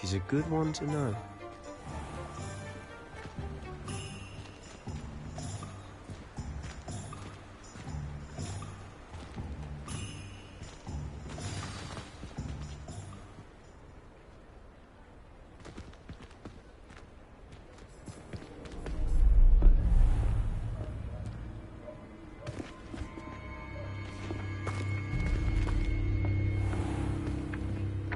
is a good one to know.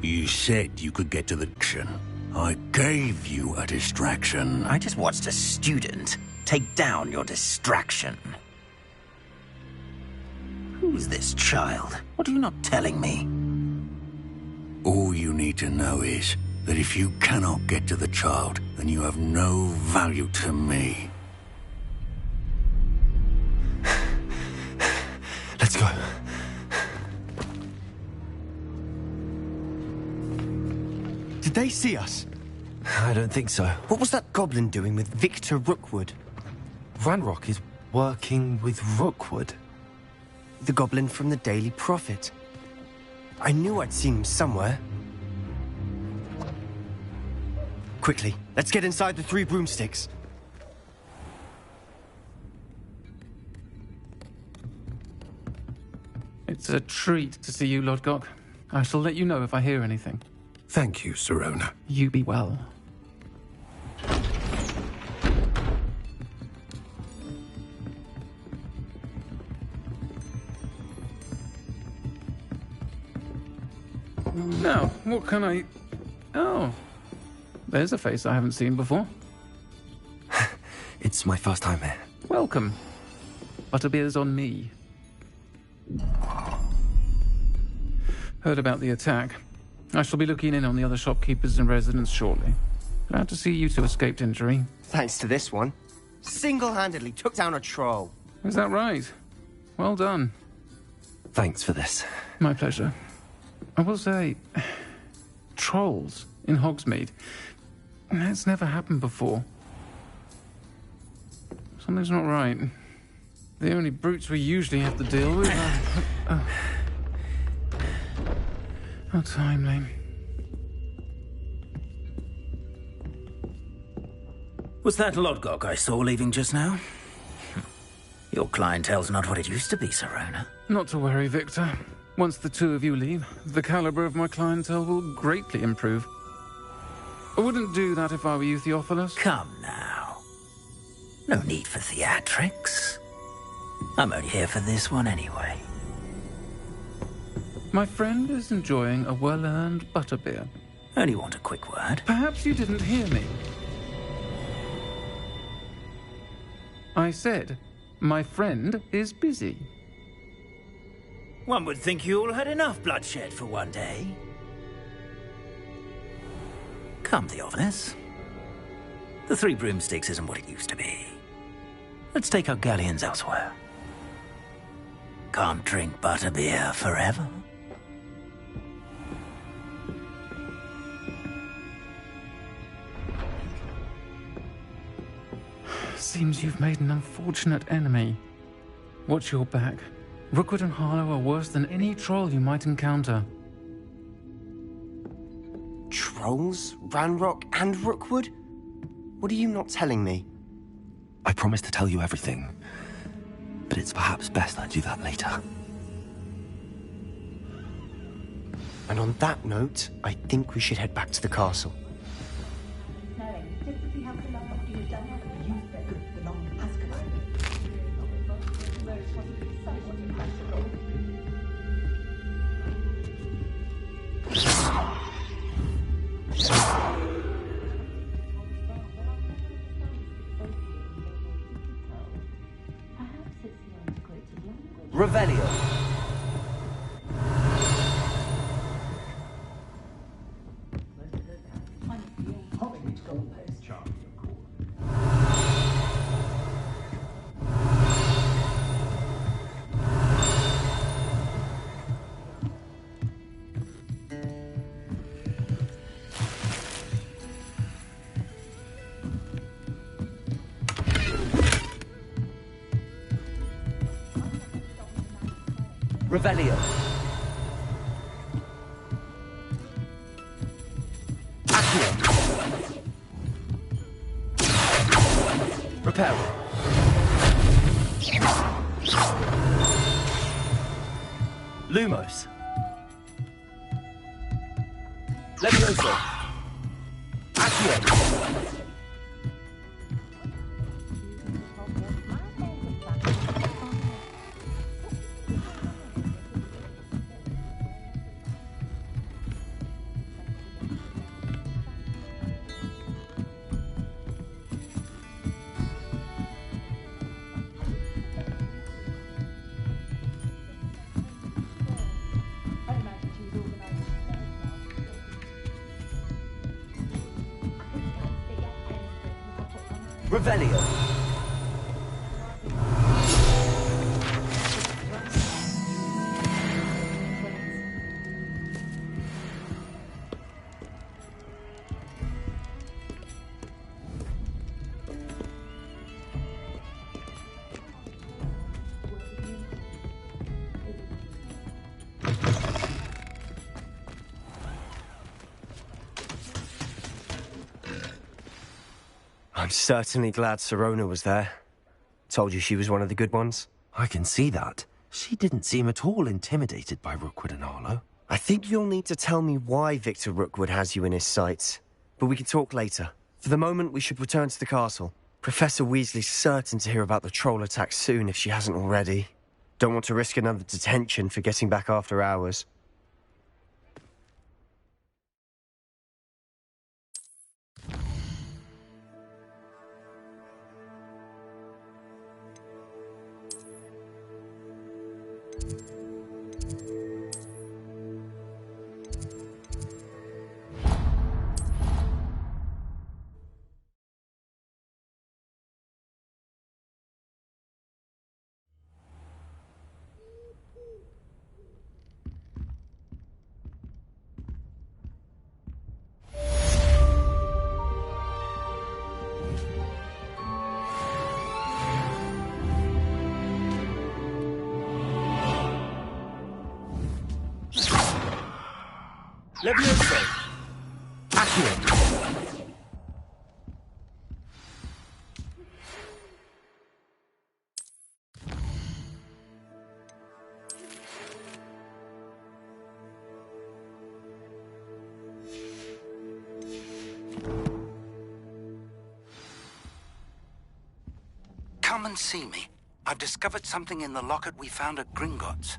You said you could get to the action. I gave you a distraction. I just watched a student take down your distraction. Who's this child? What are you not telling me? All you need to know is that if you cannot get to the child, then you have no value to me. Let's go. Did they see us? I don't think so. What was that goblin doing with Victor Rookwood? Ranrock is working with Rookwood. The goblin from the Daily Prophet. I knew I'd seen him somewhere. Quickly, let's get inside the Three Broomsticks. It's a treat to see you, Lodgok. I shall let you know if I hear anything. Thank you, Sirona. You be well. Now, what can I... Oh, there's a face I haven't seen before. It's my first time here. Welcome. Butterbeer's on me. Heard about the attack. I shall be looking in on the other shopkeepers and residents shortly. Glad to see you two escaped injury. Thanks to this one. Single-handedly took down a troll. Is that right? Well done. Thanks for this. My pleasure. I will say, trolls in Hogsmeade. That's never happened before. Something's not right. The only brutes we usually have to deal with are... How timely. Was that Lodgok I saw leaving just now? Your clientele's not what it used to be, Sirona. Not to worry, Victor. Once the two of you leave, the caliber of my clientele will greatly improve. I wouldn't do that if I were you, Theophilus. Come now. No need for theatrics. I'm only here for this one anyway. My friend is enjoying a well-earned butterbeer. Only want a quick word. Perhaps you didn't hear me. I said, my friend is busy. One would think you all had enough bloodshed for one day. Come, Theophilus. The Three Broomsticks isn't what it used to be. Let's take our galleons elsewhere. Can't drink butterbeer forever. Seems you've made an unfortunate enemy. Watch your back. Rookwood and Harlow are worse than any troll you might encounter. Trolls? Ranrock and Rookwood? What are you not telling me? I promise to tell you everything, but it's perhaps best I do that later. And on that note, I think we should head back to the castle. Revelio. Revelio. Accio. Lumos. Levioso. Accio. Revelio. I'm certainly glad Sirona was there. Told you she was one of the good ones. I can see that. She didn't seem at all intimidated by Rookwood and Arlo. I think you'll need to tell me why Victor Rookwood has you in his sights. But we can talk later. For the moment, we should return to the castle. Professor Weasley's certain to hear about the troll attack soon if she hasn't already. Don't want to risk another detention for getting back after hours. Levioso. Accio. Come and see me. I've discovered something in the locket we found at Gringotts.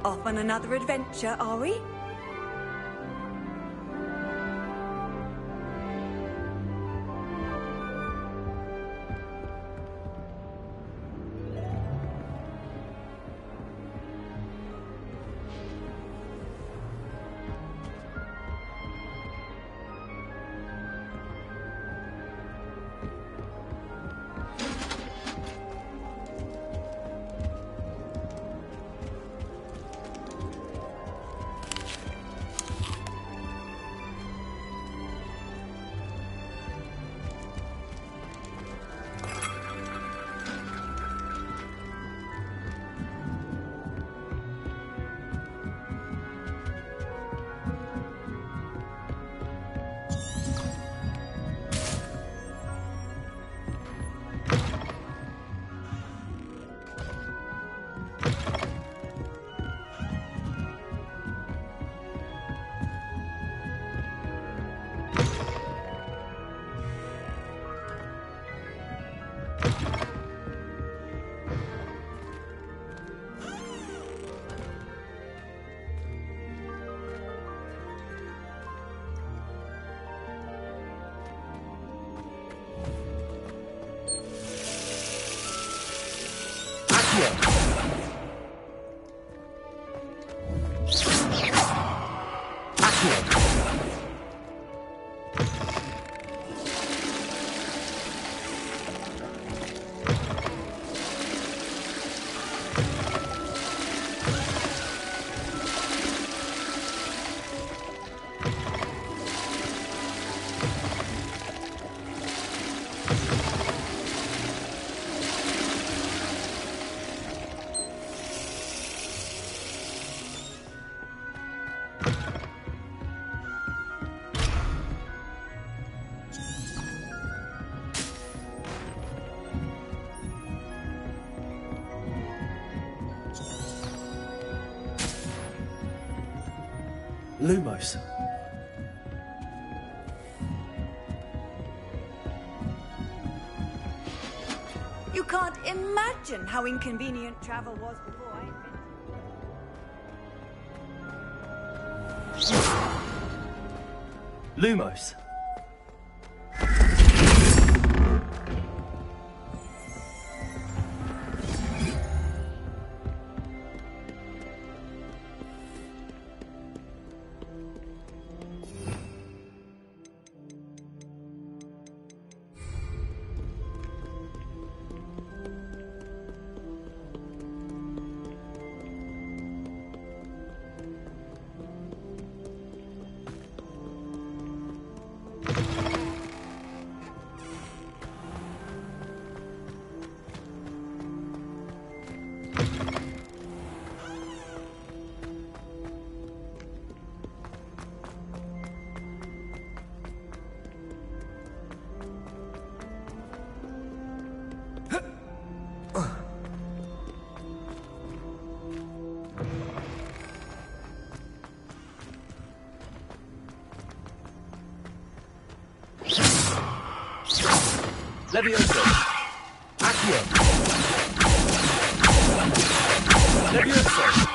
Off on another adventure, are we? Lumos. You can't imagine how inconvenient travel was before I invented... Lumos. Levioso. Accio. Levioso.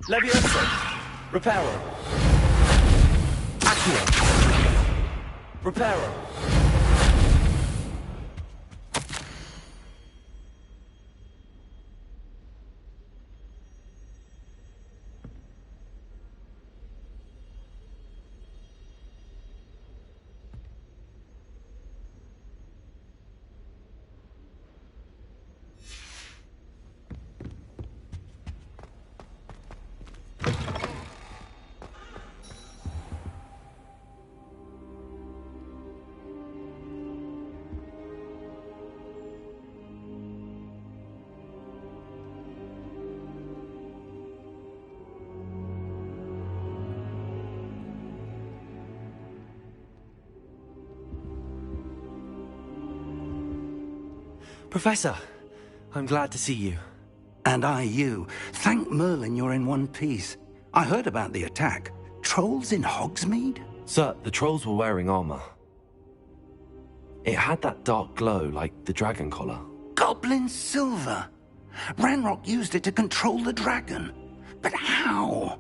Levioso. Reparo. Accio. Reparo. Professor, I'm glad to see you. And I you. Thank Merlin you're in one piece. I heard about the attack. Trolls in Hogsmeade? Sir, the trolls were wearing armor. It had that dark glow like the dragon collar. Goblin silver! Ranrock used it to control the dragon. But how?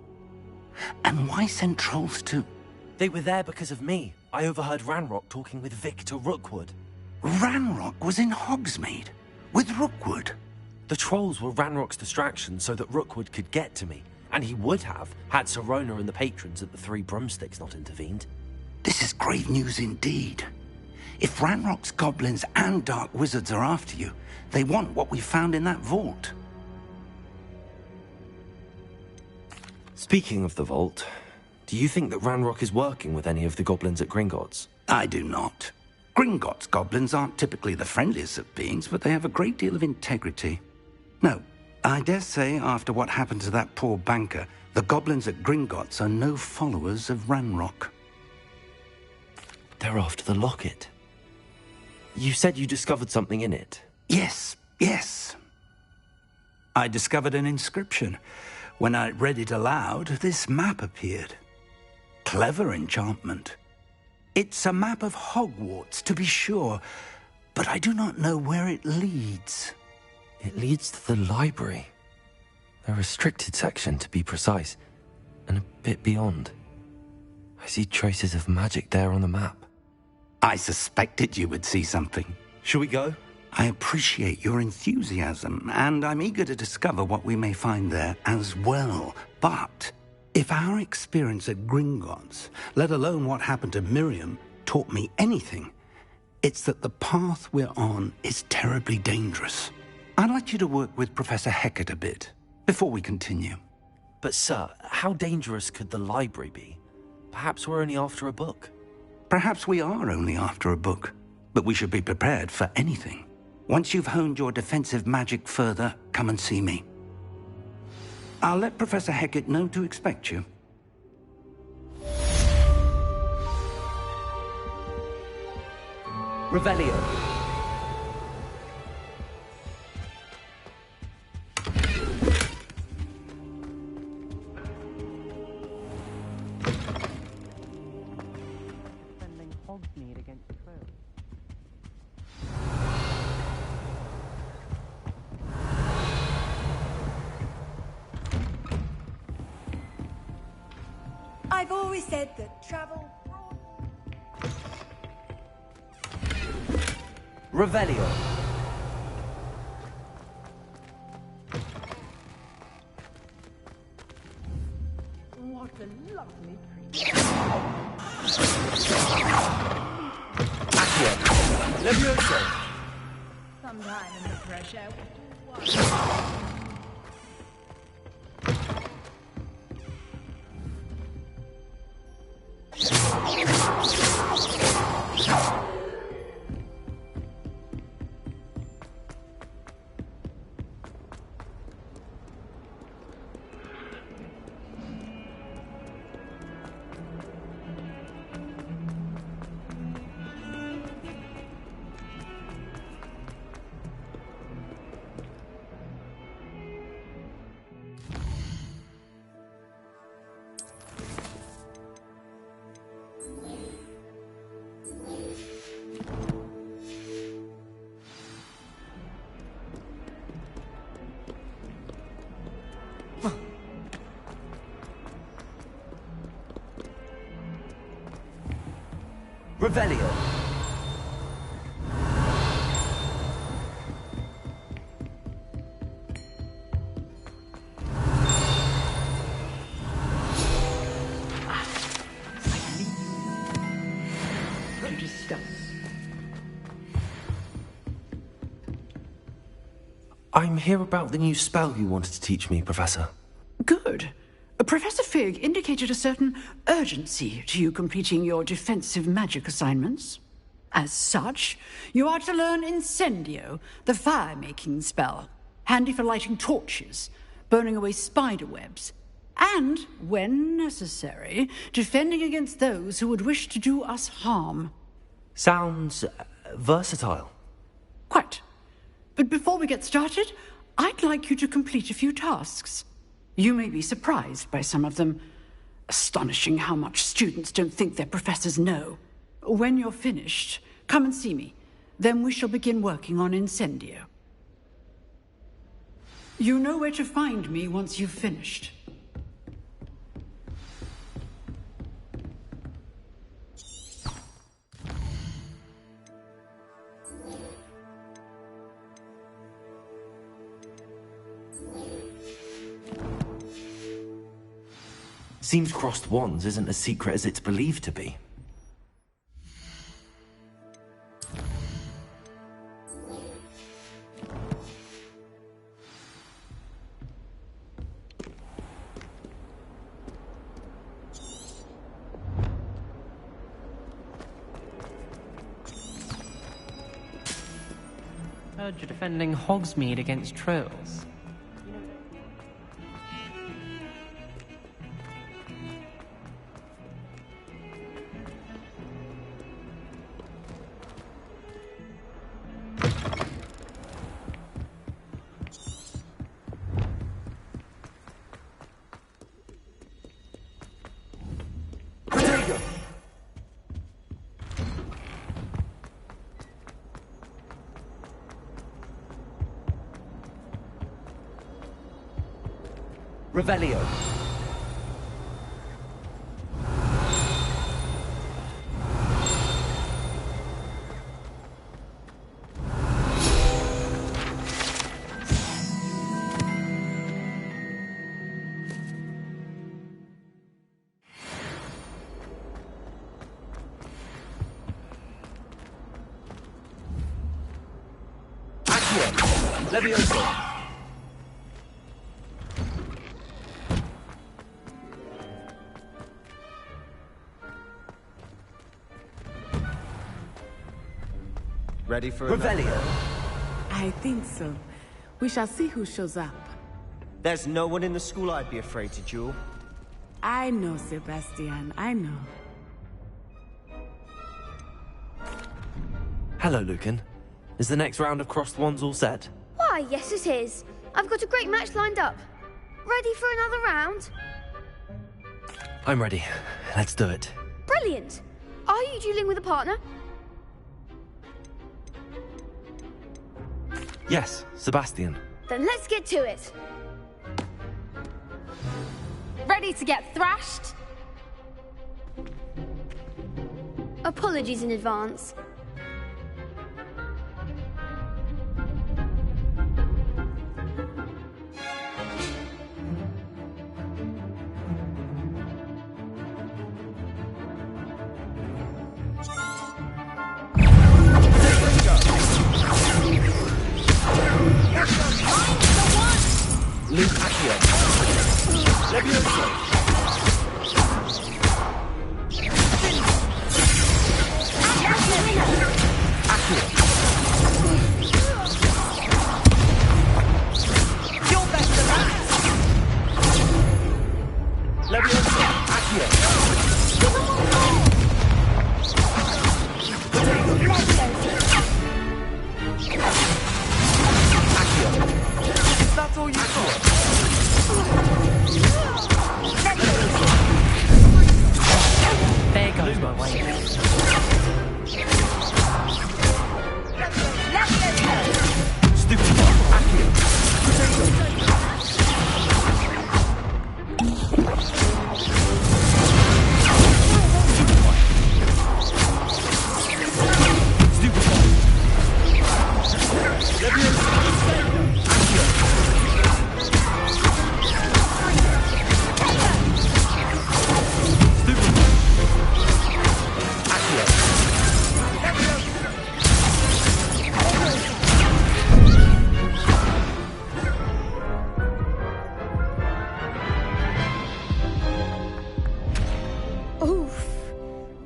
And why send trolls to... They were there because of me. I overheard Ranrock talking with Victor Rookwood. Ranrock was in Hogsmeade? With Rookwood? The trolls were Ranrock's distraction so that Rookwood could get to me. And he would have, had Sirona and the patrons at the Three Broomsticks not intervened. This is grave news indeed. If Ranrock's goblins and dark wizards are after you, they want what we found in that vault. Speaking of the vault, do you think that Ranrock is working with any of the goblins at Gringotts? I do not. Gringotts goblins aren't typically the friendliest of beings, but they have a great deal of integrity. No, I dare say after what happened to that poor banker, the goblins at Gringotts are no followers of Ranrock. They're after the locket. You said you discovered something in it. Yes. I discovered an inscription. When I read it aloud, this map appeared. Clever enchantment. It's a map of Hogwarts, to be sure, but I do not know where it leads. It leads to the library. The restricted section, to be precise, and a bit beyond. I see traces of magic there on the map. I suspected you would see something. Shall we go? I appreciate your enthusiasm, and I'm eager to discover what we may find there as well. But if our experience at Gringotts, let alone what happened to Miriam, taught me anything, it's that the path we're on is terribly dangerous. I'd like you to work with Professor Hecat a bit before we continue. But sir, how dangerous could the library be? Perhaps we're only after a book. Perhaps we are only after a book, but we should be prepared for anything. Once you've honed your defensive magic further, come and see me. I'll let Professor Hecat know to expect you. Revelio. Defending Hogsmeade against Trolls. I've always said that travel... Revelio. What a lovely creature. Accio. Levioso. Sometime in the fresh air. Revelio. To discuss. I'm here about the new spell you wanted to teach me, Professor. Good. Professor Fig indicated a certain urgency to you completing your defensive magic assignments. As such, you are to learn Incendio, the fire-making spell, handy for lighting torches, burning away spider webs, and, when necessary, defending against those who would wish to do us harm. Sounds versatile. Quite. But before we get started, I'd like you to complete a few tasks. You may be surprised by some of them. Astonishing how much students don't think their professors know. When you're finished, come and see me. Then we shall begin working on Incendio. You know where to find me once you've finished. Seems crossed wands isn't as secret as it's believed to be. Heard you're defending Hogsmeade against Trolls. Revelio. Levioso. Ready for Revelio. I think so. We shall see who shows up. There's no one in the school I'd be afraid to duel. I know, Sebastian. I know. Hello, Lucan. Is the next round of Crossed Wands all set? Why, yes it is. I've got a great match lined up. Ready for another round? I'm ready. Let's do it. Brilliant. Are you dueling with a partner? Yes, Sebastian. Then let's get to it. Ready to get thrashed? Apologies in advance.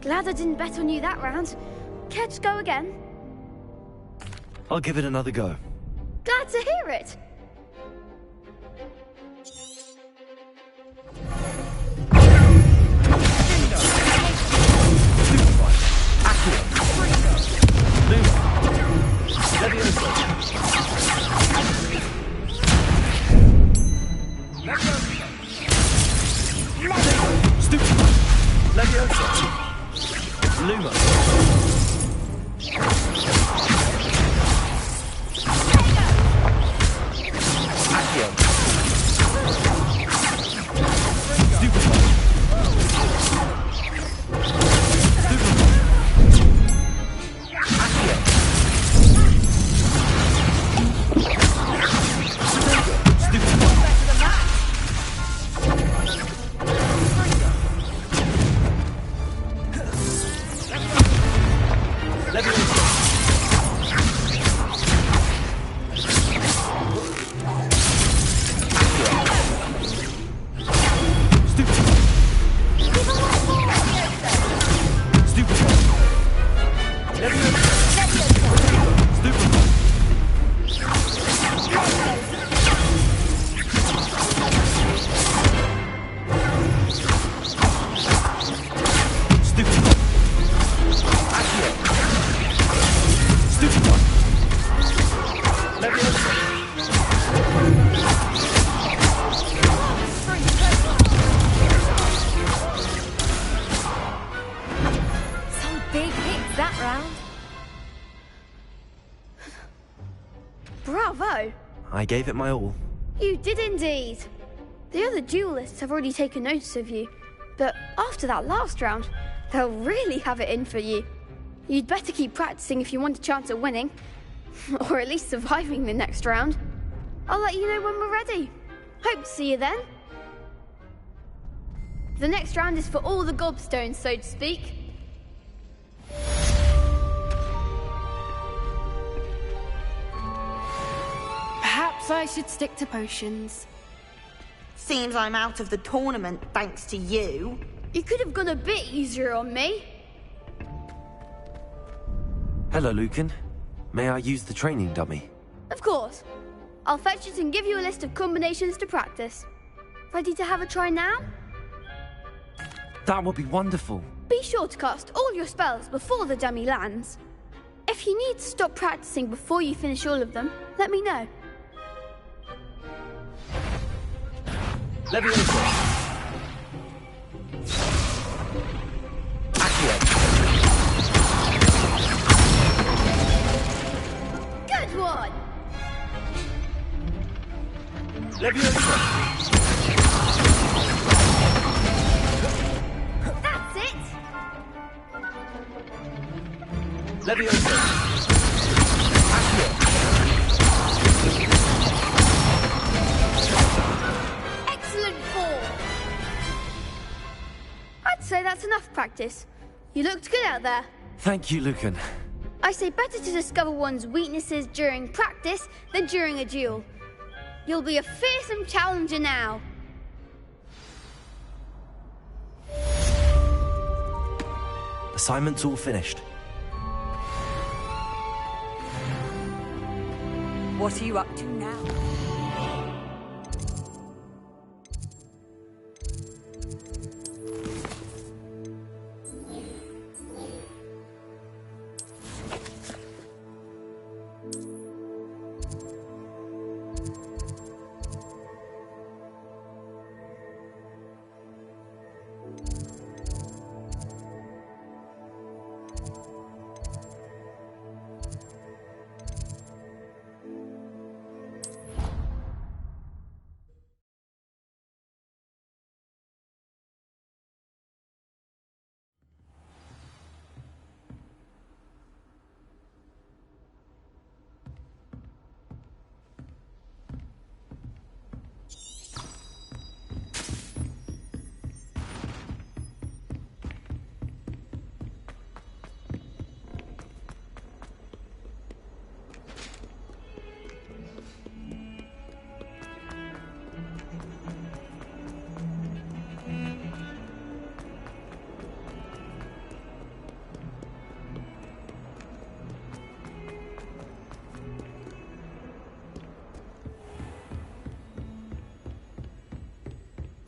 Glad I didn't bet on you that round. Care to go again? I'll give it another go. Glad to hear it. Bravo! I gave it my all. You did indeed. The other duelists have already taken notice of you, but after that last round, they'll really have it in for you. You'd better keep practicing if you want a chance at winning, or at least surviving the next round. I'll let you know when we're ready. Hope to see you then. The next round is for all the gobstones, so to speak. Perhaps I should stick to potions. Seems I'm out of the tournament thanks to you. You could have gone a bit easier on me. Hello, Lucan. May I use the training dummy? Of course. I'll fetch it and give you a list of combinations to practice. Ready to have a try now? That would be wonderful. Be sure to cast all your spells before the dummy lands. If you need to stop practicing before you finish all of them, let me know. Leviosa. Accio. Good one! Leviosa. That's it! Leviosa. Accio. Excellent fall! I'd say that's enough practice. You looked good out there. Thank you, Lucan. I say better to discover one's weaknesses during practice than during a duel. You'll be a fearsome challenger now. Assignment's all finished. What are you up to now?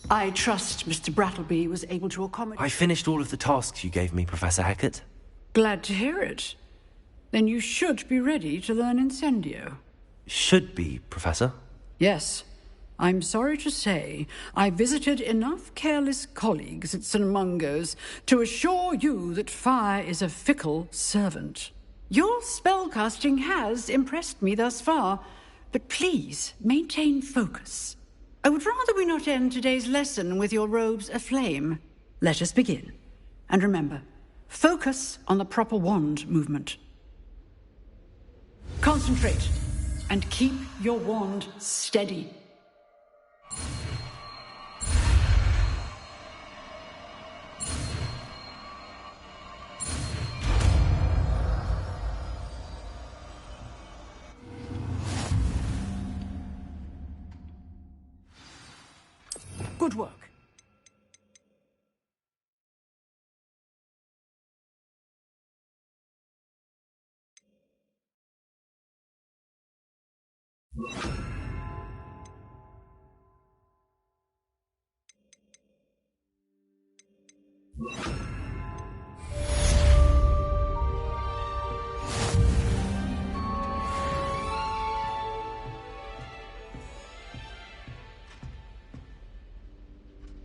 I trust Mr. Brattleby was able to accommodate... I finished all of the tasks you gave me, Professor Hecat. Glad to hear it. Then you should be ready to learn Incendio. Should be, Professor. Yes. I'm sorry to say, I visited enough careless colleagues at St. Mungo's to assure you that fire is a fickle servant. Your spellcasting has impressed me thus far, but please maintain focus. I would rather we not end today's lesson with your robes aflame. Let us begin. And remember, focus on the proper wand movement. Concentrate, and keep your wand steady. Good work.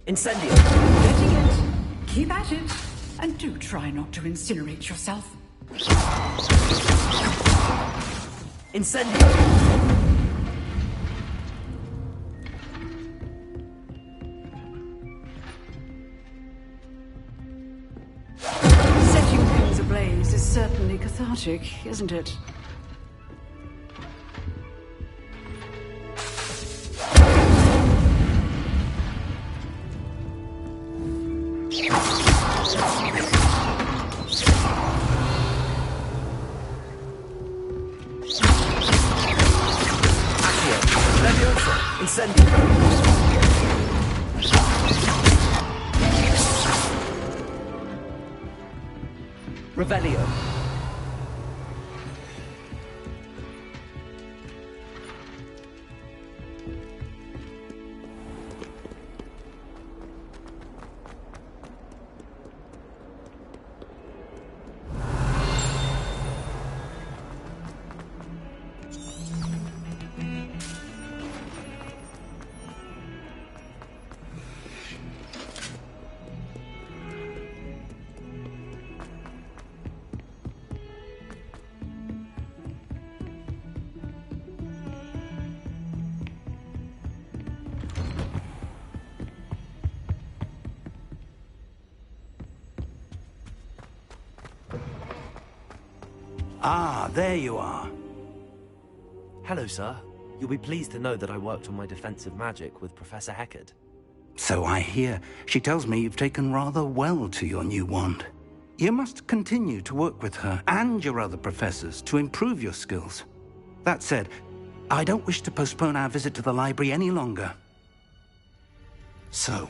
Incendio. Getting it. Keep at it. And do try not to incinerate yourself. Incendio. Setting things ablaze is certainly cathartic, isn't it? Revelio. Ah, there you are. Hello, sir. You'll be pleased to know that I worked on my defensive magic with Professor Heckard. So I hear. She tells me you've taken rather well to your new wand. You must continue to work with her and your other professors to improve your skills. That said, I don't wish to postpone our visit to the library any longer. So,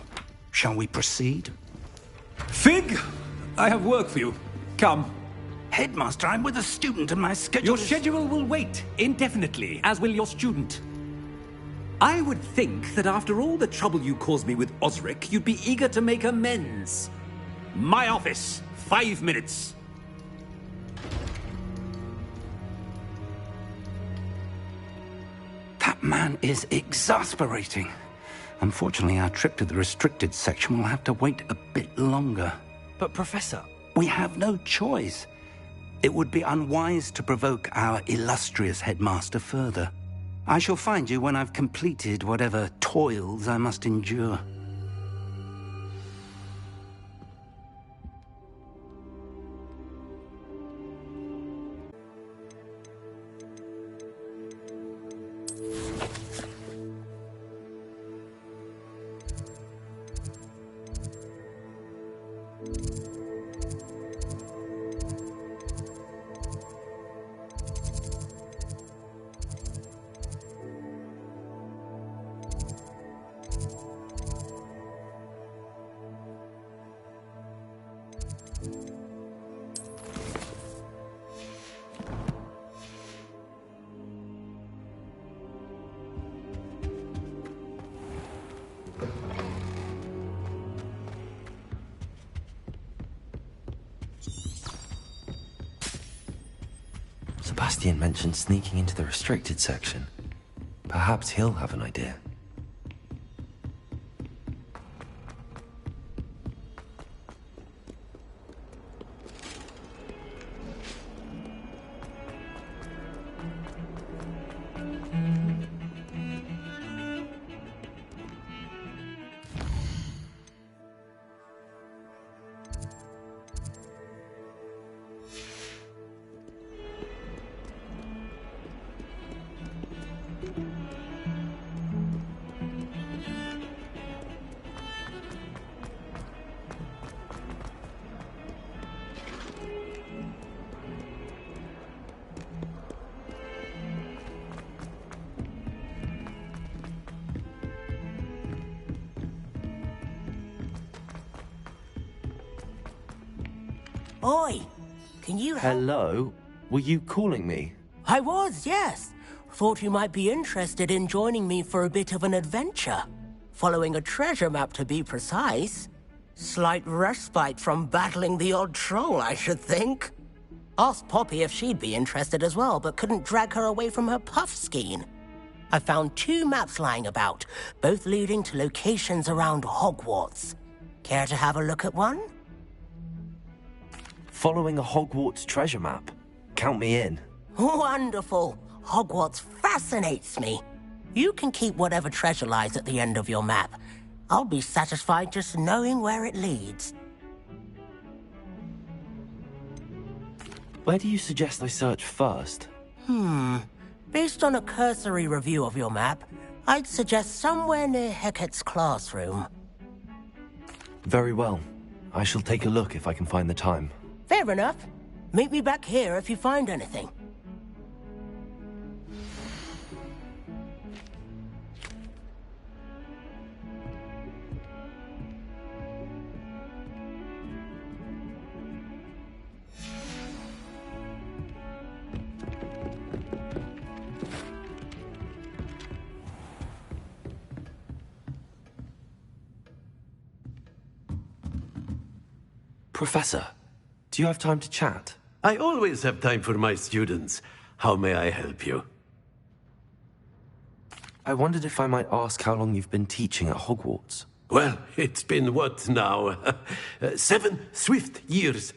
shall we proceed? Fig! I have work for you. Come. Headmaster, I'm with a student and my schedule Your schedule will wait indefinitely, as will your student. I would think that after all the trouble you caused me with Osric, you'd be eager to make amends. My office, 5 minutes. That man is exasperating. Unfortunately, our trip to the restricted section will have to wait a bit longer. But, Professor... We have no choice. It would be unwise to provoke our illustrious headmaster further. I shall find you when I've completed whatever toils I must endure. Sebastian mentioned sneaking into the restricted section. Perhaps he'll have an idea. Oi! Can you help? Hello? Were you calling me? I was, yes. Thought you might be interested in joining me for a bit of an adventure. Following a treasure map, to be precise. Slight respite from battling the odd troll, I should think. Asked Poppy if she'd be interested as well, but couldn't drag her away from her puff skein. I found 2 maps lying about, both leading to locations around Hogwarts. Care to have a look at one? Following a Hogwarts treasure map. Count me in. Wonderful. Hogwarts fascinates me. You can keep whatever treasure lies at the end of your map. I'll be satisfied just knowing where it leads. Where do you suggest I search first? Based on a cursory review of your map, I'd suggest somewhere near Hecat's classroom. Very well. I shall take a look if I can find the time. Fair enough. Meet me back here if you find anything. Professor, do you have time to chat? I always have time for my students. How may I help you? I wondered if I might ask how long you've been teaching at Hogwarts. Well, it's been what now? 7 swift years.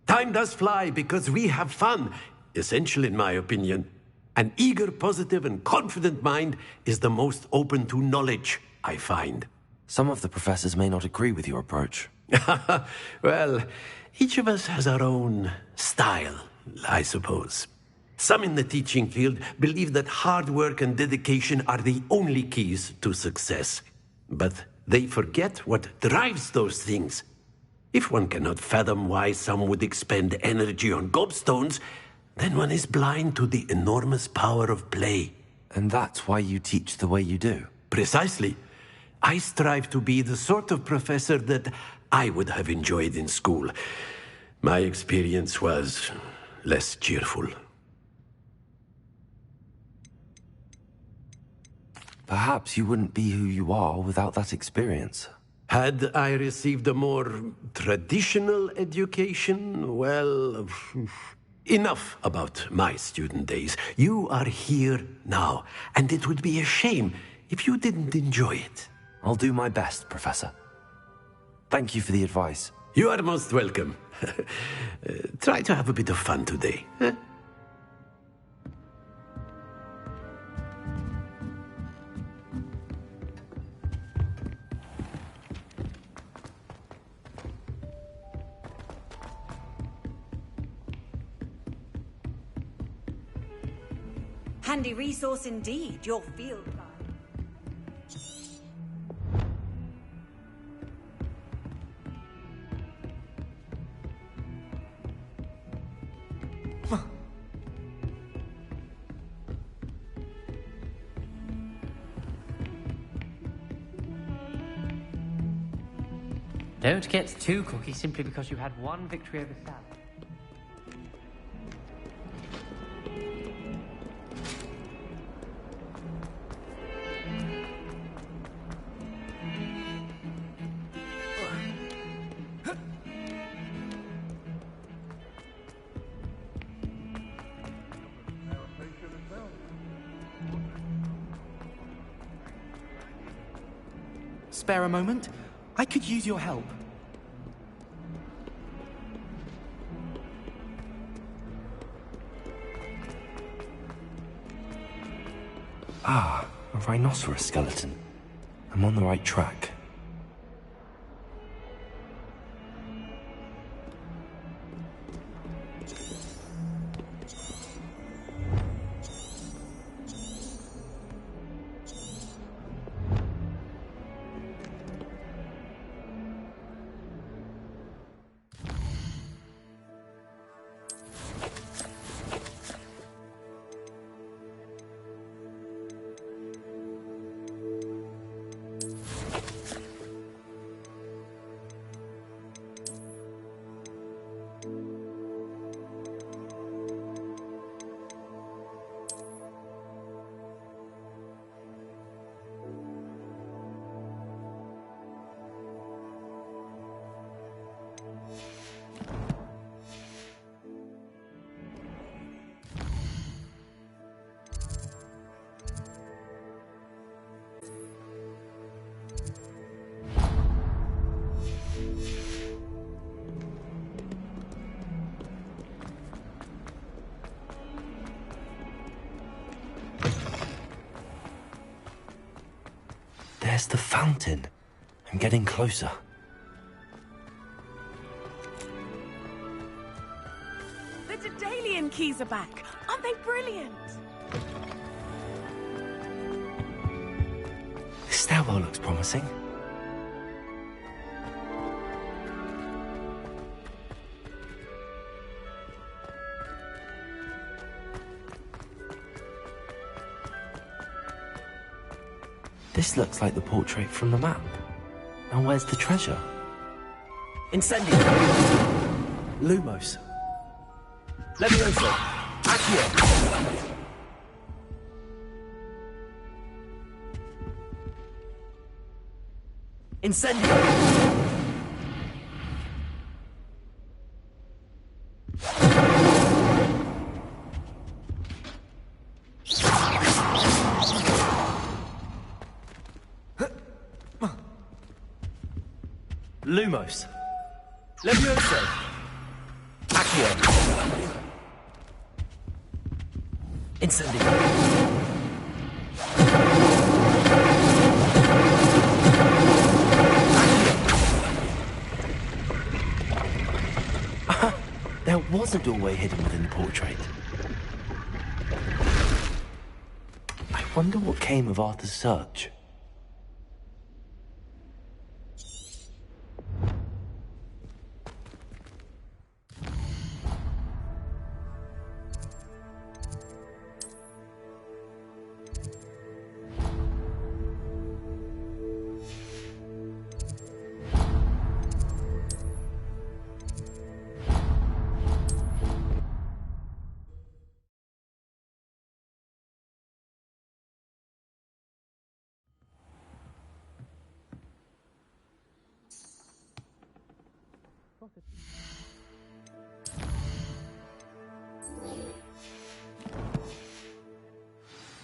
Time does fly because we have fun. Essential in my opinion. An eager, positive, and confident mind is the most open to knowledge, I find. Some of the professors may not agree with your approach. Well, each of us has our own style, I suppose. Some in the teaching field believe that hard work and dedication are the only keys to success. But they forget what drives those things. If one cannot fathom why some would expend energy on gobstones, then one is blind to the enormous power of play. And that's why you teach the way you do? Precisely. I strive to be the sort of professor that I would have enjoyed in school. My experience was less cheerful. Perhaps you wouldn't be who you are without that experience. Had I received a more traditional education, well, enough about my student days. You are here now, and it would be a shame if you didn't enjoy it. I'll do my best, Professor. Thank you for the advice. You are most welcome. Try to have a bit of fun today. Huh? Handy resource indeed, your field guide. Don't get too cocky simply because you had one victory over Sal. Spare a moment? I could use your help. Ah, a rhinoceros skeleton. I'm on the right track. There's the fountain. I'm getting closer. The Daedalian keys are back. Aren't they brilliant? This stairwell looks promising. This looks like the portrait from the map. Now where's the treasure? Incendio. Lumos. Levioso. Accio. Incendio. Lumos. Levioso. Accio. Incendio. There was a doorway hidden within the portrait. I wonder what came of Arthur's search.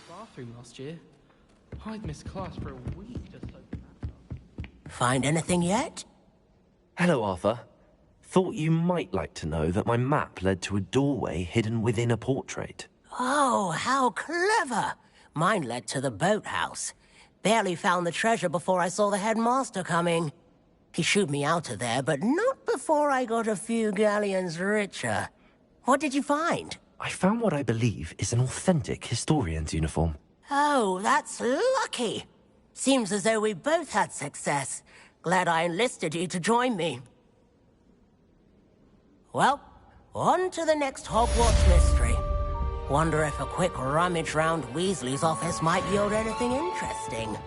Bathroom last year. I'd missed class for a week just so. Find anything yet? Hello, Arthur. Thought you might like to know that my map led to a doorway hidden within a portrait. Oh, how clever! Mine led to the boathouse. Barely found the treasure before I saw the headmaster coming. He shooed me out of there, but not before I got a few galleons richer. What did you find? I found what I believe is an authentic historian's uniform. Oh, that's lucky. Seems as though we both had success. Glad I enlisted you to join me. Well, on to the next Hogwarts mystery. Wonder if a quick rummage round Weasley's office might yield anything interesting.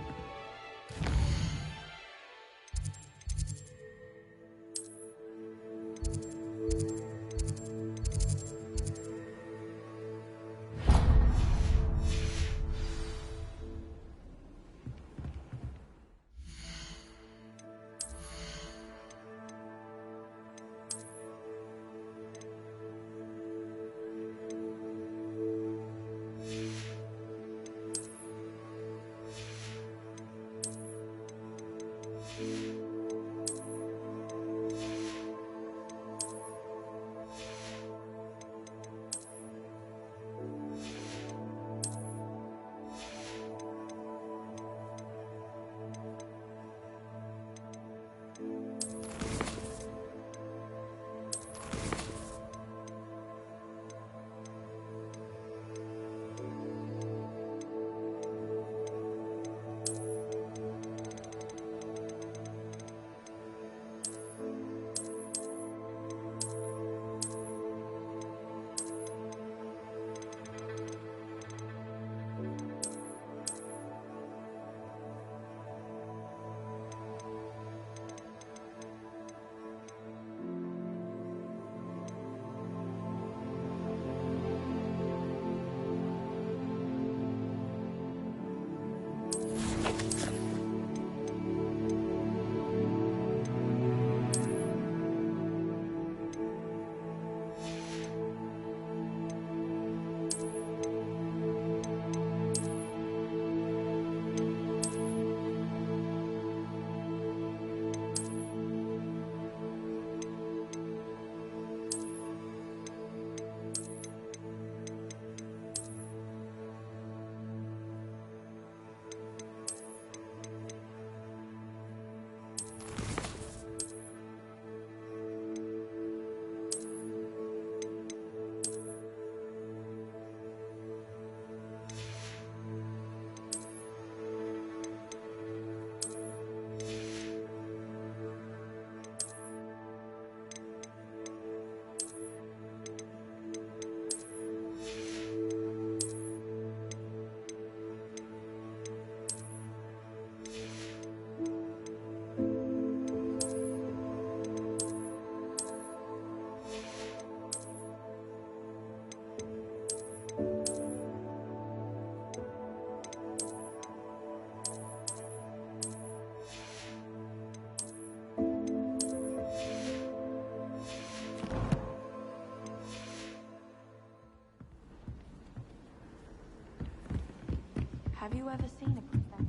Have you ever seen a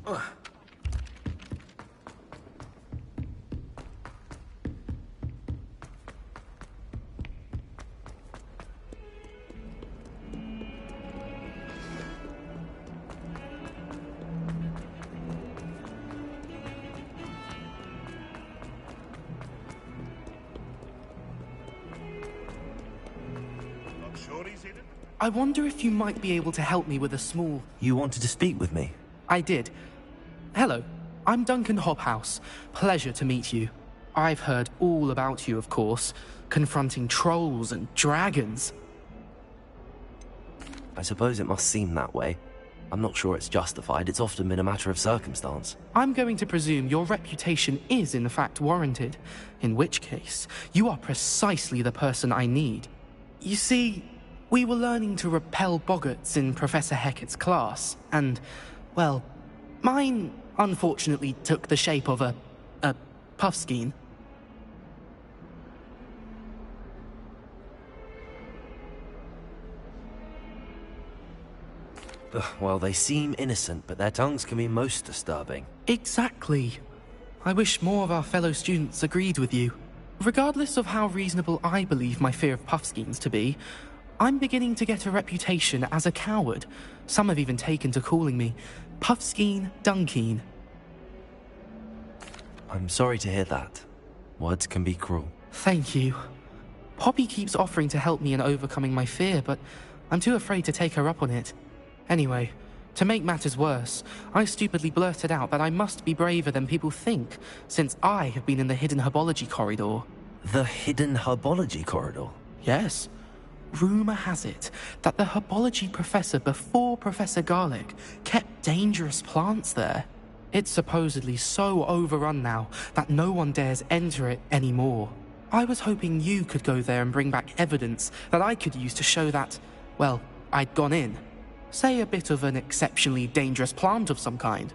professor? sure he's hidden? I wonder if you might be able to help me with a small... You wanted to speak with me? I did. Hello, I'm Duncan Hobhouse. Pleasure to meet you. I've heard all about you, of course, confronting trolls and dragons. I suppose it must seem that way. I'm not sure it's justified. It's often been a matter of circumstance. I'm going to presume your reputation is in fact warranted, in which case, you are precisely the person I need. You see, we were learning to repel boggarts in Professor Hecat's class, and, well, mine unfortunately took the shape of a puffskein. Well, they seem innocent, but their tongues can be most disturbing. Exactly. I wish more of our fellow students agreed with you. Regardless of how reasonable I believe my fear of puffskeins to be, I'm beginning to get a reputation as a coward. Some have even taken to calling me Puffskeen Dunkeen. I'm sorry to hear that. Words can be cruel. Thank you. Poppy keeps offering to help me in overcoming my fear, but I'm too afraid to take her up on it. Anyway, to make matters worse, I stupidly blurted out that I must be braver than people think, since I have been in the hidden herbology corridor. The hidden herbology corridor? Yes. Rumour has it that the herbology professor before Professor Garlic kept dangerous plants there. It's supposedly so overrun now that no one dares enter it anymore. I was hoping you could go there and bring back evidence that I could use to show that, well, I'd gone in. Say a bit of an exceptionally dangerous plant of some kind.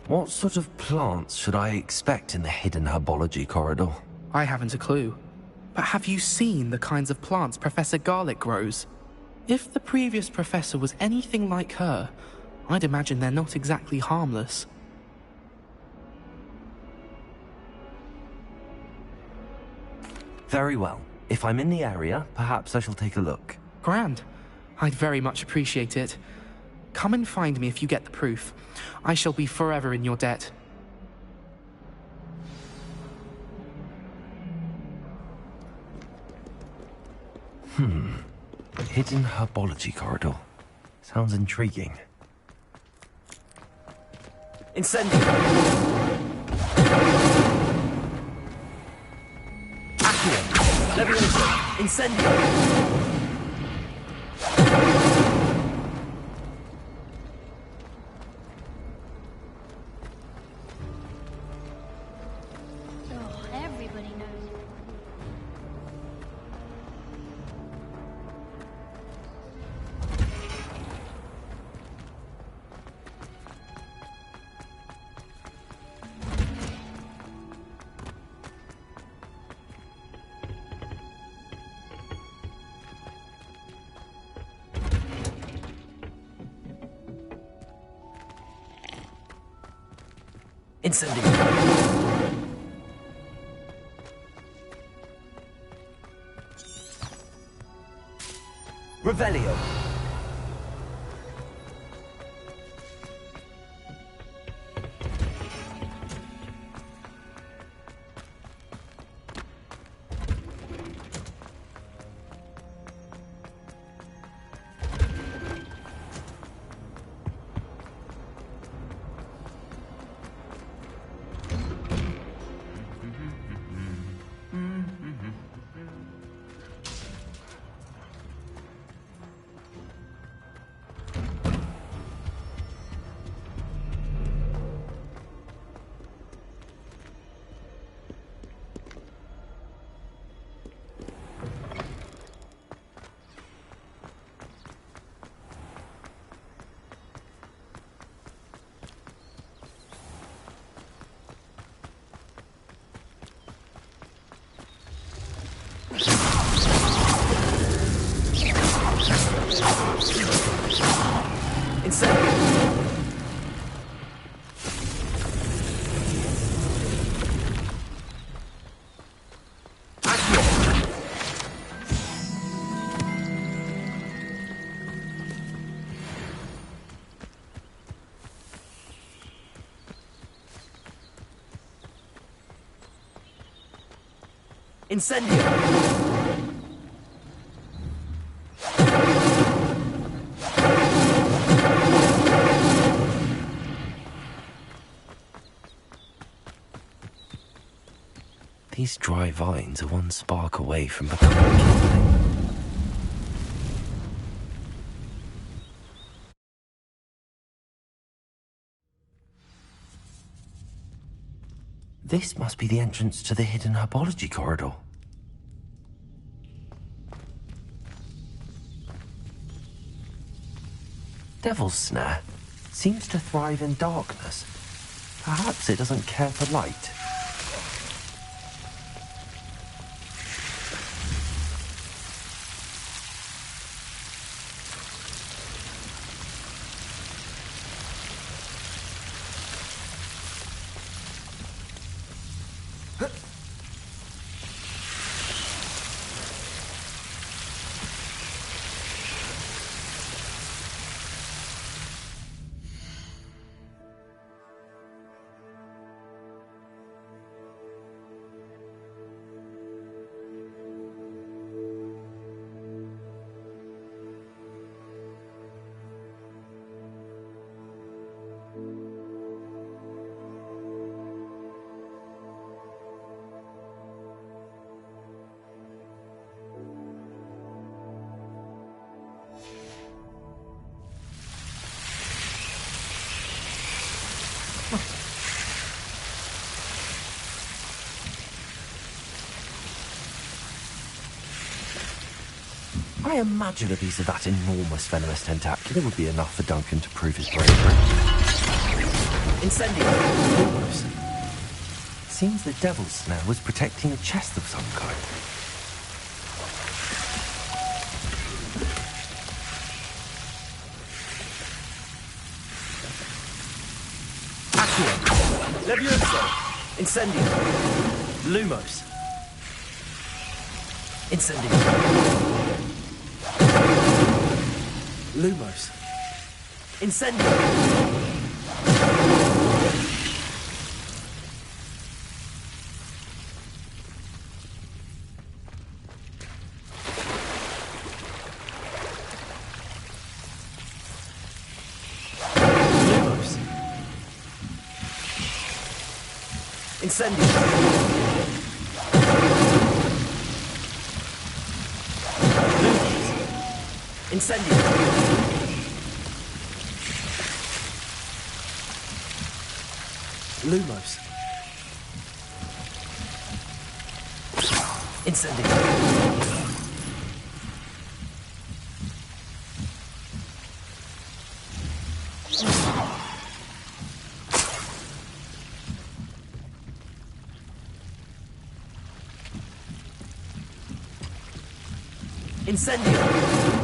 What sort of plants should I expect in the hidden herbology corridor? I haven't a clue. But have you seen the kinds of plants Professor Garlic grows? If the previous professor was anything like her, I'd imagine they're not exactly harmless. Very well. If I'm in the area, perhaps I shall take a look. Grand. I'd very much appreciate it. Come and find me if you get the proof. I shall be forever in your debt. Hidden herbology corridor. Sounds intriguing. Incendio! Accio! Levioso! Incendio! Incendio. Revelio. Incendio! These dry vines are one spark away from becoming kindling. This must be the entrance to the hidden herbology corridor. Devil's Snare seems to thrive in darkness. Perhaps it doesn't care for light. I imagine a piece of that enormous venomous tentacular would be enough for Duncan to prove his bravery. Incendio! Almost. Seems the Devil's Snare was protecting a chest of some kind. Accio! Levioso! Incendio! Lumos! Incendio! Lumos. Incendio! Lumos. Incendio! Lumos. Incendio! Lumos. Incendio. Incendio.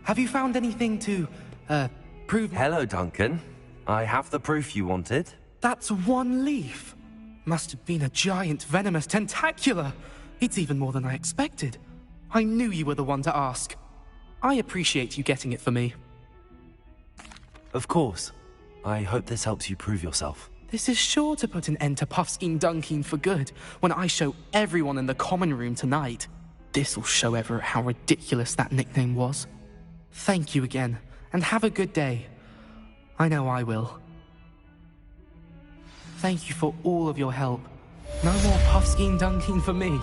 Have you found anything to, prove... Hello, Duncan. I have the proof you wanted. That's one leaf. Must have been a giant venomous tentacula. It's even more than I expected. I knew you were the one to ask. I appreciate you getting it for me. Of course. I hope this helps you prove yourself. This is sure to put an end to Puffskein Dunking for good when I show everyone in the common room tonight. This'll show Everett how ridiculous that nickname was. Thank you again, and have a good day. I know I will. Thank you for all of your help. No more Puffskein Dunking for me.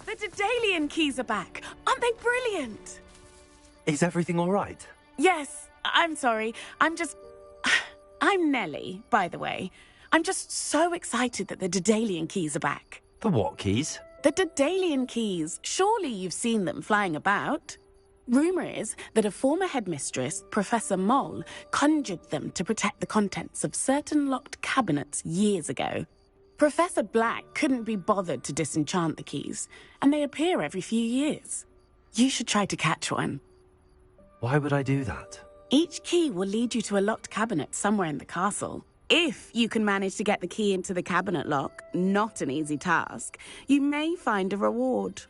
The Daedalian keys are back. Aren't they brilliant? Is everything all right? Yes, I'm sorry. I'm Nellie, by the way. I'm just so excited that the Daedalian keys are back. The what keys? The Daedalian keys. Surely you've seen them flying about. Rumour is that a former headmistress, Professor Moll, conjured them to protect the contents of certain locked cabinets years ago. Professor Black couldn't be bothered to disenchant the keys, and they appear every few years. You should try to catch one. Why would I do that? Each key will lead you to a locked cabinet somewhere in the castle. If you can manage to get the key into the cabinet lock, not an easy task, you may find a reward.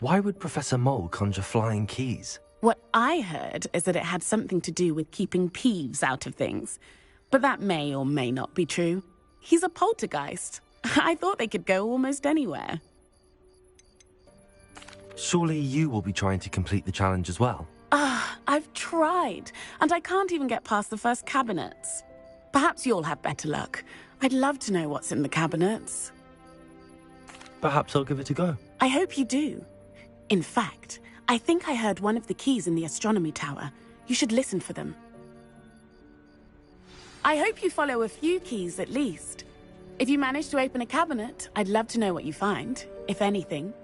Why would Professor Moll conjure flying keys? What I heard is that it had something to do with keeping Peeves out of things. But that may or may not be true. He's a poltergeist. I thought they could go almost anywhere. Surely you will be trying to complete the challenge as well? I've tried, and I can't even get past the first cabinets. Perhaps you'll have better luck. I'd love to know what's in the cabinets. Perhaps I'll give it a go. I hope you do. In fact, I think I heard one of the keys in the astronomy tower. You should listen for them. I hope you follow a few keys at least. If you manage to open a cabinet, I'd love to know what you find, if anything.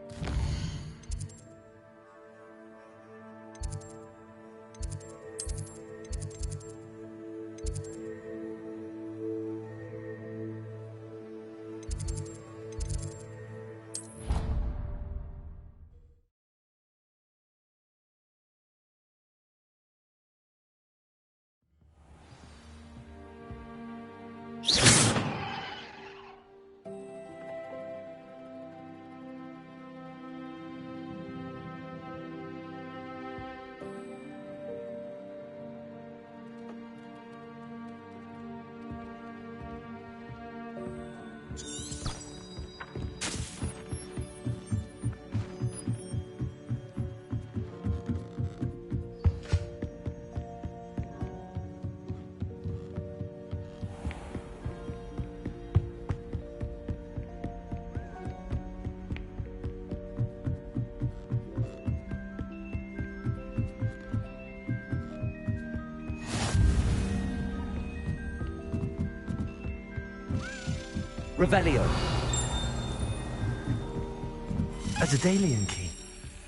Revelio. A Daedalian key.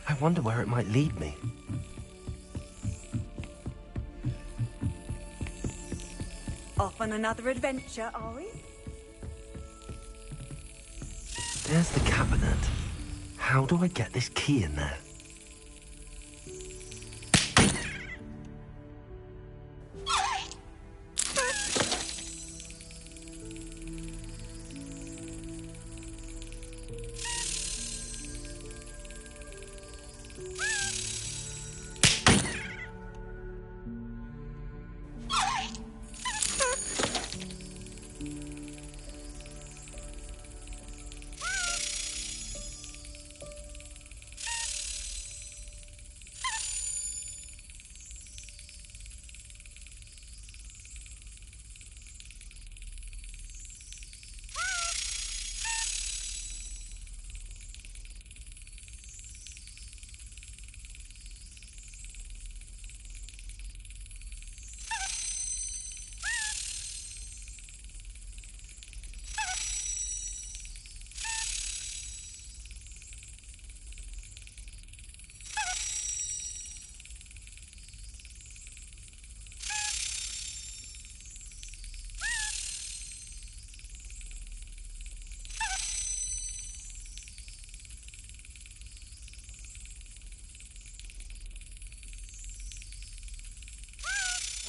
I wonder where it might lead me. Off on another adventure, are we? There's the cabinet. How do I get this key in there?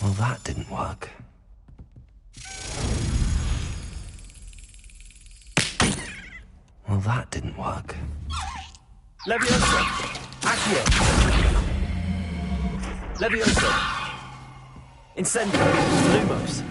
Well, that didn't work. Well, that didn't work. Leviosa! Accio! Leviosa! Incendio! Lumos!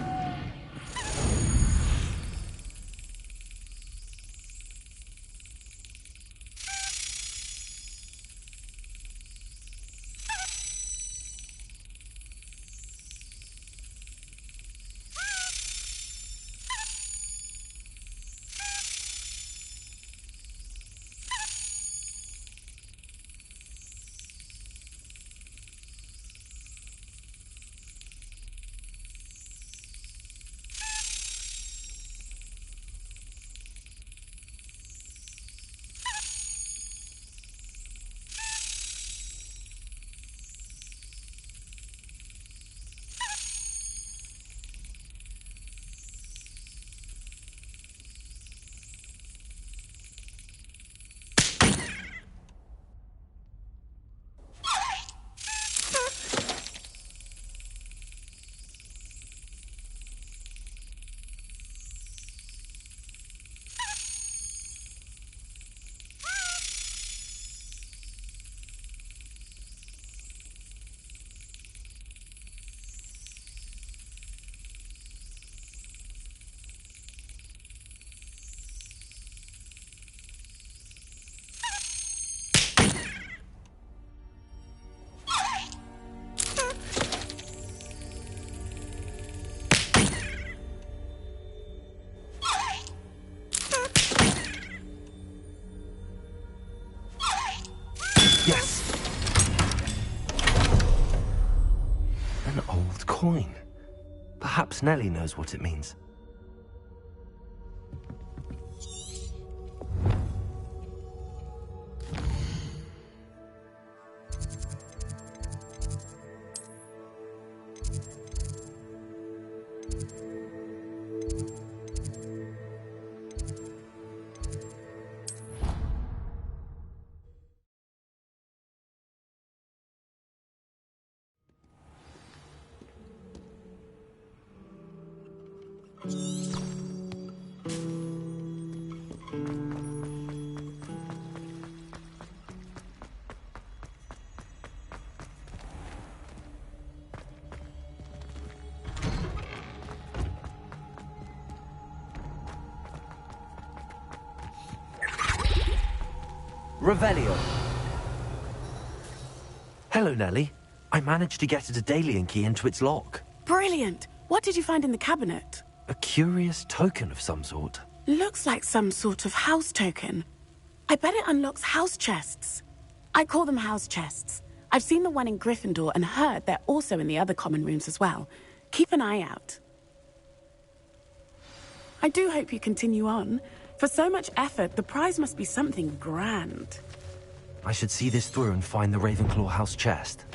Yes! An old coin. Perhaps Nellie knows what it means. Revelio. Hello, Nellie. I managed to get a Daedalian key into its lock. Brilliant! What did you find in the cabinet? A curious token of some sort. Looks like some sort of house token. I bet it unlocks house chests. I call them house chests. I've seen the one in Gryffindor and heard they're also in the other common rooms as well. Keep an eye out. I do hope you continue on. For so much effort, the prize must be something grand. I should see this through and find the Ravenclaw house chest.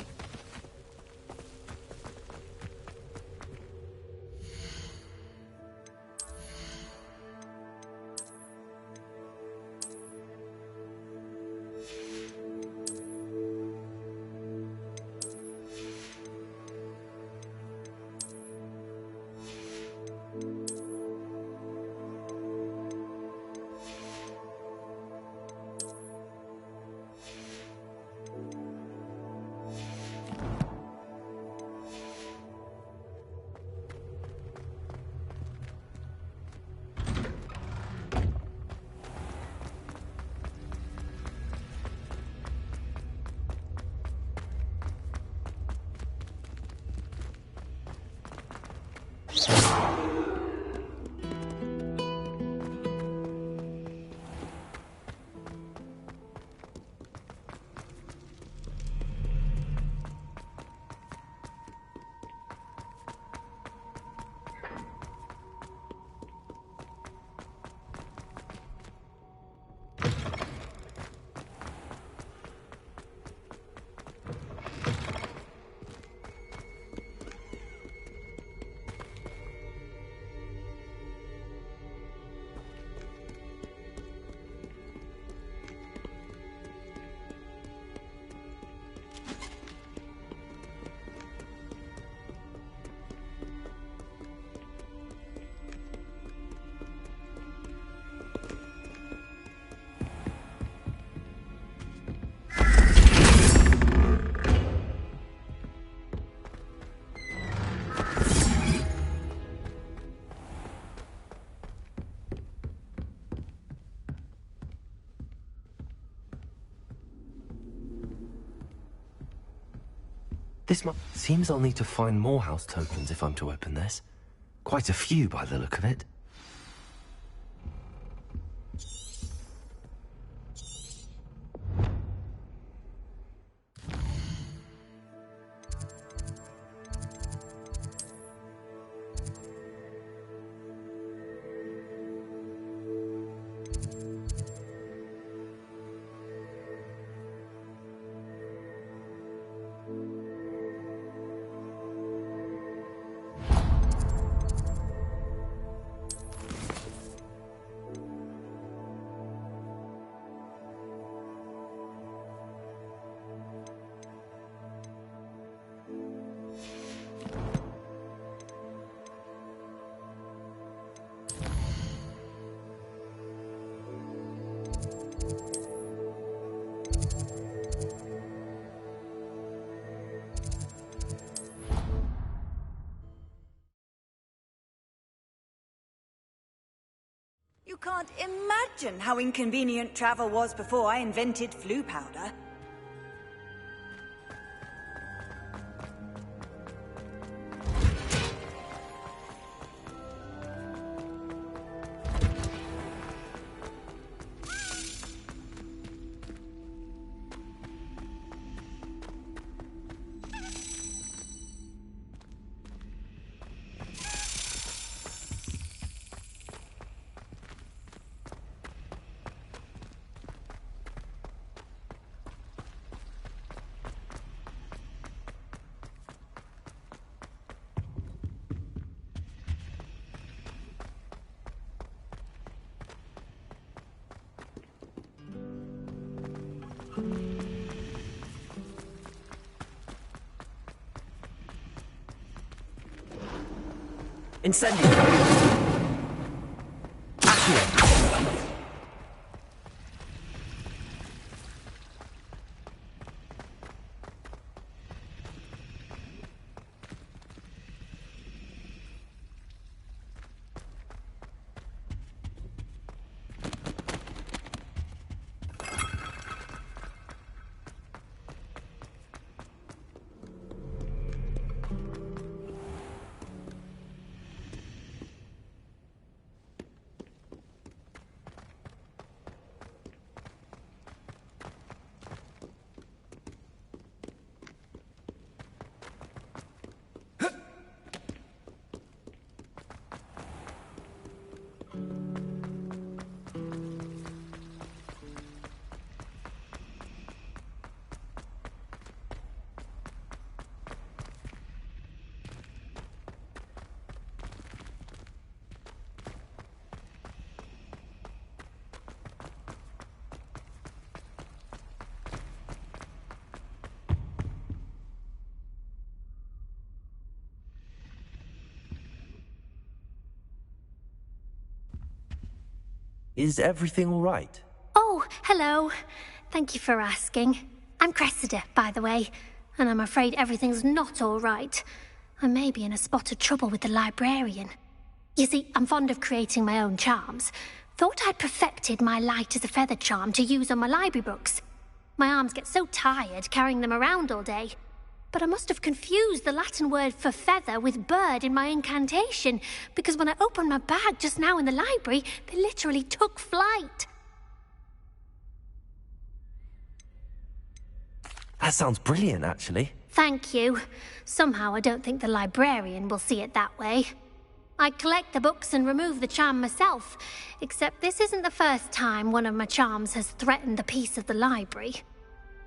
Seems I'll need to find more house tokens if I'm to open this. Quite a few by the look of it. You can't imagine how inconvenient travel was before I invented flu powder. Incendio! Accio! Is everything all right? Oh, hello. Thank you for asking. I'm Cressida, by the way, and I'm afraid everything's not all right. I may be in a spot of trouble with the librarian. You see, I'm fond of creating my own charms. Thought I'd perfected my light as a feather charm to use on my library books. My arms get so tired carrying them around all day. But I must have confused the Latin word for feather with bird in my incantation, because when I opened my bag just now in the library, they literally took flight. That sounds brilliant, actually. Thank you. Somehow I don't think the librarian will see it that way. I collect the books and remove the charm myself, except this isn't the first time one of my charms has threatened the peace of the library.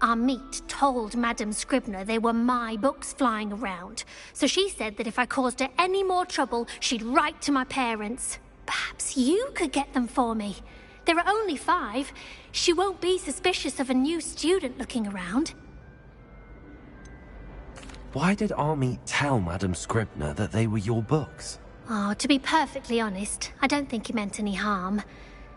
Our meet told Madame Scribner they were my books flying around, so she said that if I caused her any more trouble, she'd write to my parents. Perhaps you could get them for me. There are only 5. She won't be suspicious of a new student looking around. Why did Army tell Madame Scribner that they were your books? Oh, to be perfectly honest, I don't think he meant any harm.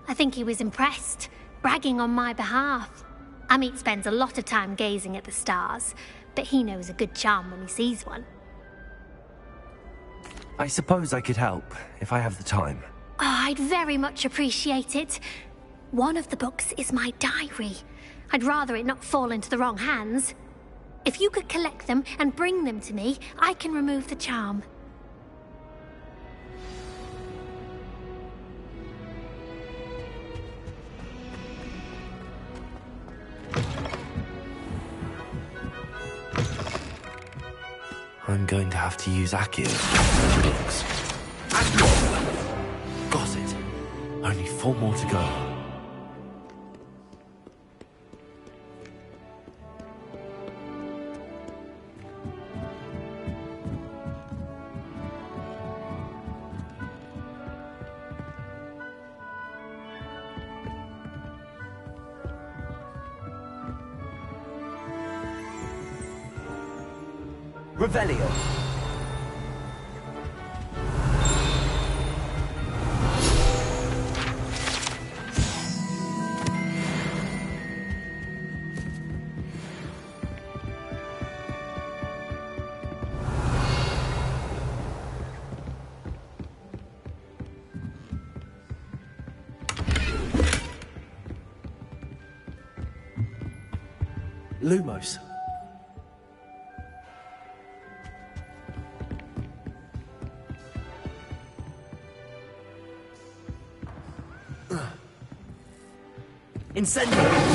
I think he was impressed, bragging on my behalf. Amit spends a lot of time gazing at the stars, but he knows a good charm when he sees one. I suppose I could help, if I have the time. Oh, I'd very much appreciate it. One of the books is my diary. I'd rather it not fall into the wrong hands. If you could collect them and bring them to me, I can remove the charm. I'm going to have to use Accio. Got it. Only 4 more to go. Revelio. Lumos. Incendio.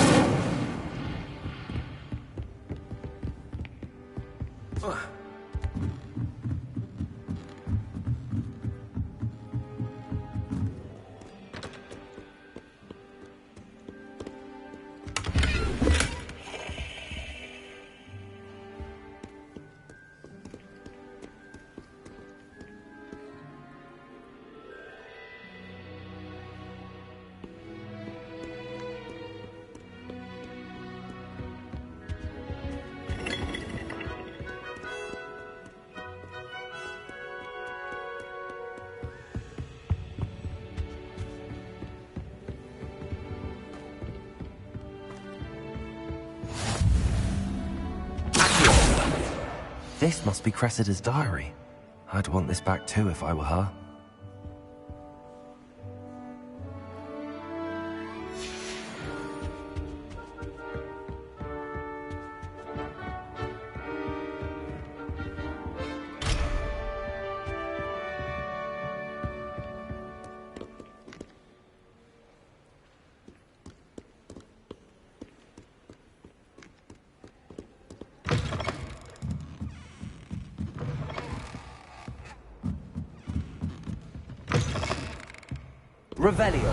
This must be Cressida's diary. I'd want this back too if I were her. Revelio.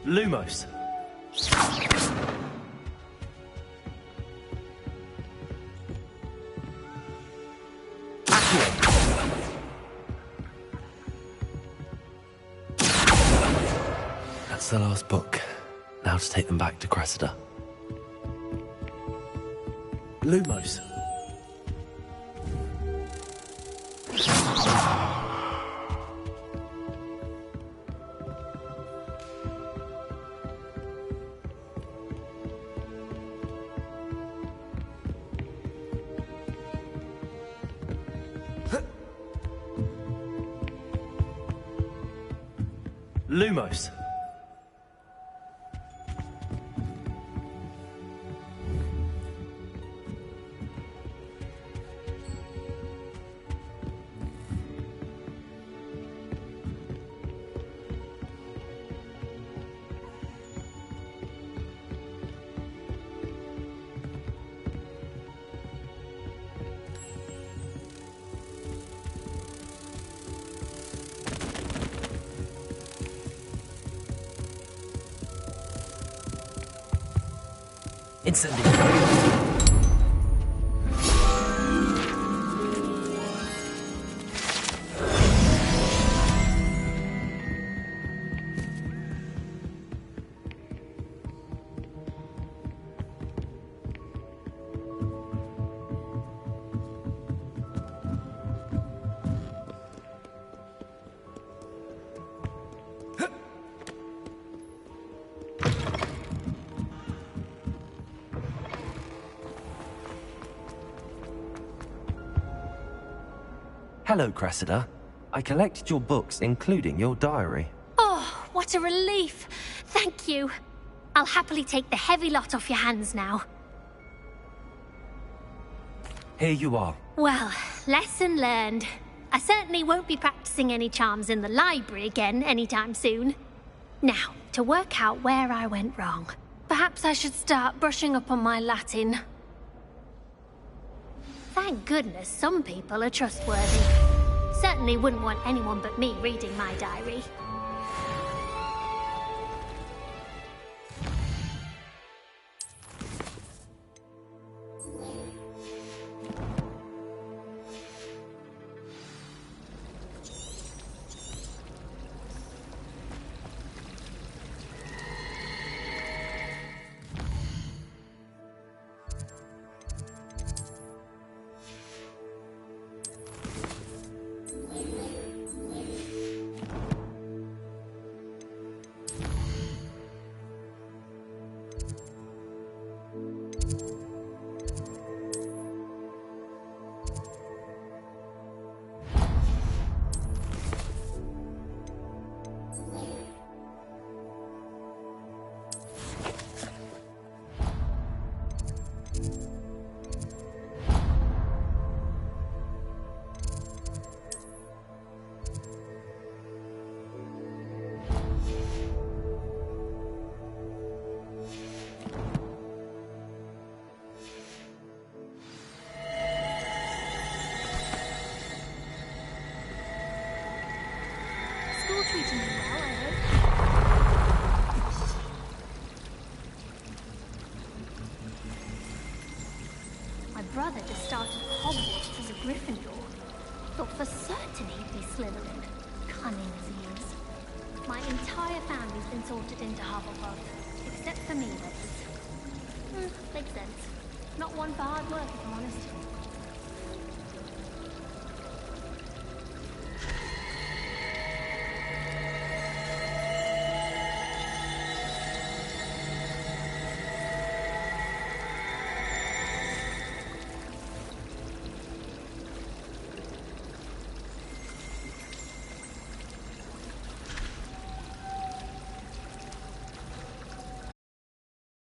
Lumos. That's the last book. Now to take them back to Cressida. Lumos. Lumos. Incendiary. Hello, Cressida. I collected your books, including your diary. Oh, what a relief. Thank you. I'll happily take the heavy lot off your hands now. Here you are. Well, lesson learned. I certainly won't be practicing any charms in the library again anytime soon. Now, to work out where I went wrong. Perhaps I should start brushing up on my Latin. Thank goodness some people are trustworthy. Certainly wouldn't want anyone but me reading my diary. Treating you well, I hope. My brother just started Hogwarts as a Gryffindor. Thought for certain he'd be Slytherin. Cunning as he is. My entire family's been sorted into Hufflepuff. Except for me, that is. Makes sense. Not one for hard work, if I'm honest.